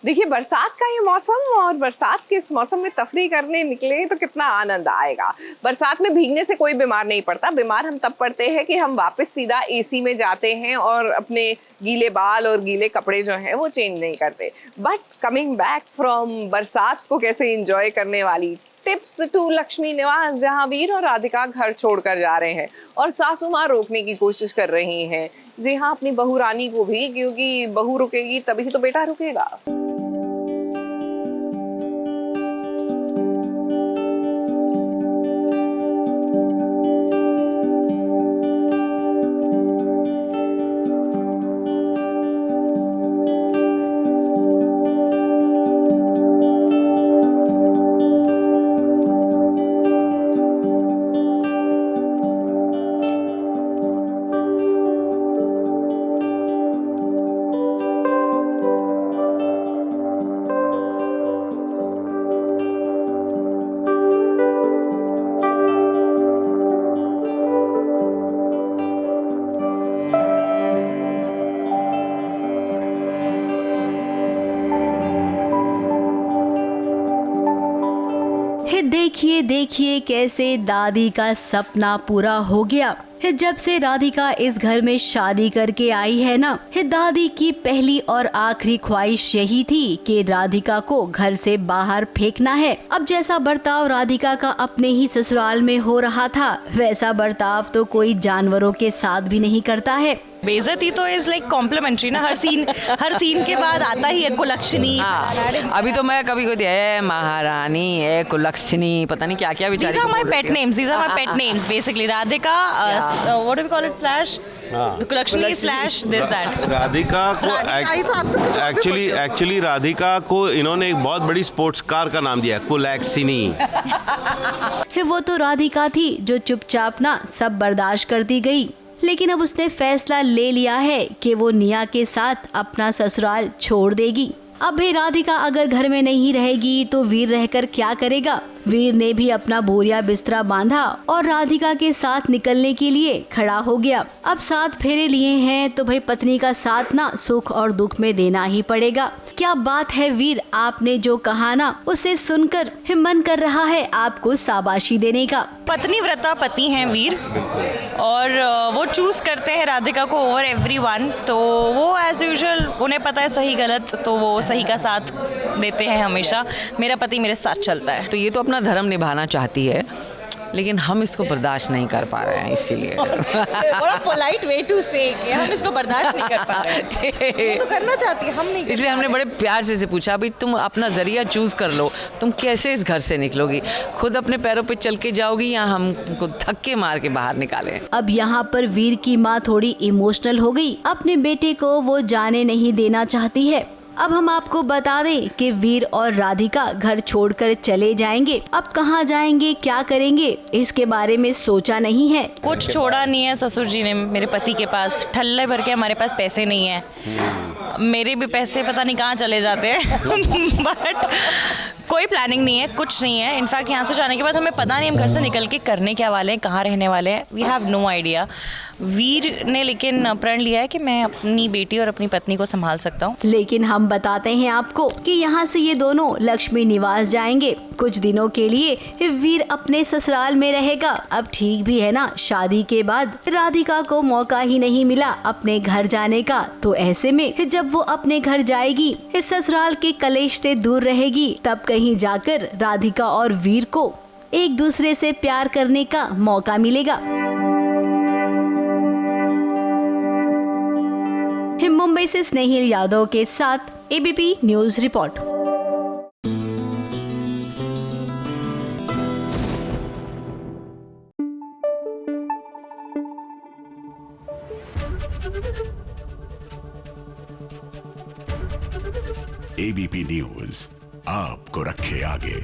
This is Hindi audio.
देखिए, बरसात का ये मौसम और बरसात के इस मौसम में तफरीह करने निकले तो कितना आनंद आएगा। बरसात में भीगने से कोई बीमार नहीं पड़ता। बीमार हम तब पड़ते हैं कि हम वापस सीधा एसी में जाते हैं और अपने गीले बाल और गीले कपड़े जो हैं वो चेंज नहीं करते। बट कमिंग बैक फ्रॉम बरसात को कैसे एंजॉय करने वाली टिप्स टू लक्ष्मी निवास, जहां वीर और राधिका घर छोड़कर जा रहे हैं और सासू माँ रोकने की कोशिश कर रही हैं। जी हाँ, अपनी बहू रानी को भी, क्योंकि बहू रुकेगी तभी तो बेटा रुकेगा। देखिए देखिए कैसे दादी का सपना पूरा हो गया। जब से राधिका इस घर में शादी करके आई है ना, दादी की पहली और आखिरी ख्वाहिश यही थी कि राधिका को घर से बाहर फेंकना है। अब जैसा बर्ताव राधिका का अपने ही ससुराल में हो रहा था, वैसा बर्ताव तो कोई जानवरों के साथ भी नहीं करता है। बेइज्जती तो इज लाइक कॉम्प्लीमेंट्री ना, हर सीन के बाद आता ही है कुलक्षणी। हाँ, अभी तो मैं कभी कोई महारानी है, कुलक्षणी, पता नहीं क्या क्या बेचारी। These are my pet names. These are my pet names basically. Radhika, what do we call it? Slash कुलक्षणी slash this that. Radhika को एक्चुअली राधिका को इन्होंने एक बहुत बड़ी स्पोर्ट्स कार का नाम दिया, कुलैक्सिनी। वो तो राधिका थी जो चुपचाप ना सब बर्दाश्त करती गई, लेकिन अब उसने फैसला ले लिया है कि वो निया के साथ अपना ससुराल छोड़ देगी। अब भी राधिका अगर घर में नहीं रहेगी तो वीर रहकर क्या करेगा। वीर ने भी अपना बोरिया बिस्तरा बांधा और राधिका के साथ निकलने के लिए खड़ा हो गया। अब 7 फेरे लिए हैं तो भाई पत्नी का साथ ना सुख और दुख में देना ही पड़ेगा। क्या बात है वीर, आपने जो कहा ना उसे सुनकर मन कर रहा है आपको शाबाशी देने का। पत्नी व्रता पति हैं वीर, और वो चूज करते हैं राधिका को ओवर एवरीवन। तो वो एज यूजुअल उन्हें पता है सही गलत, तो वो सही का साथ देते हैं हमेशा। मेरा पति मेरे साथ चलता है। तो ये तो अपना धर्म निभाना चाहती है, लेकिन हम इसको बर्दाश्त नहीं कर पा रहे हैं, इसीलिए। बड़ा पोलाइट वे टू से कि हम इसको बर्दाश्त नहीं कर पा रहे हैं। तो करना चाहती है, हम नहीं। इसलिए हमने बड़े प्यार से पूछा, भाई तुम अपना जरिया चूज कर लो, तुम कैसे इस घर से निकलोगी? खुद अपने पैरों पे चल के जाओगी या हमको धक्के मार के बाहर निकालें? अब यहाँ पर वीर की माँ थोड़ी इमोशनल हो गई। अपने बेटे को वो जाने नहीं देना चाहती है। अब हम आपको बता दें कि वीर और राधिका घर छोड़कर चले जाएंगे। अब कहाँ जाएंगे, क्या करेंगे, इसके बारे में सोचा नहीं है। कुछ छोड़ा नहीं है ससुर जी ने मेरे पति के पास। ठल्ले भर के हमारे पास पैसे नहीं है। मेरे भी पैसे पता नहीं कहाँ चले जाते हैं। बट कोई प्लानिंग नहीं है, कुछ नहीं है। इनफैक्ट यहाँ से जाने के बाद हमें पता नहीं हम घर से निकल के करने क्या वाले हैं, कहाँ रहने वाले हैं। We have no idea. Veer ने लेकिन प्रण लिया है कि मैं अपनी बेटी और अपनी पत्नी को संभाल सकता हूँ। लेकिन हम बताते हैं आपको कि यहाँ से ये दोनों लक्ष्मी निवास जाएंगे। कुछ दिनों के लिए वीर अपने ससुराल में रहेगा। अब ठीक भी है ना, शादी के बाद राधिका को मौका ही नहीं मिला अपने घर जाने का। तो ऐसे में जब वो अपने घर जाएगी, इस ससुराल के कलेश से दूर रहेगी, तब कहीं जाकर राधिका और वीर को एक दूसरे से प्यार करने का मौका मिलेगा। मुंबई से स्नेहिल यादव के साथ ABP news report. ABP news आपको रखे आगे।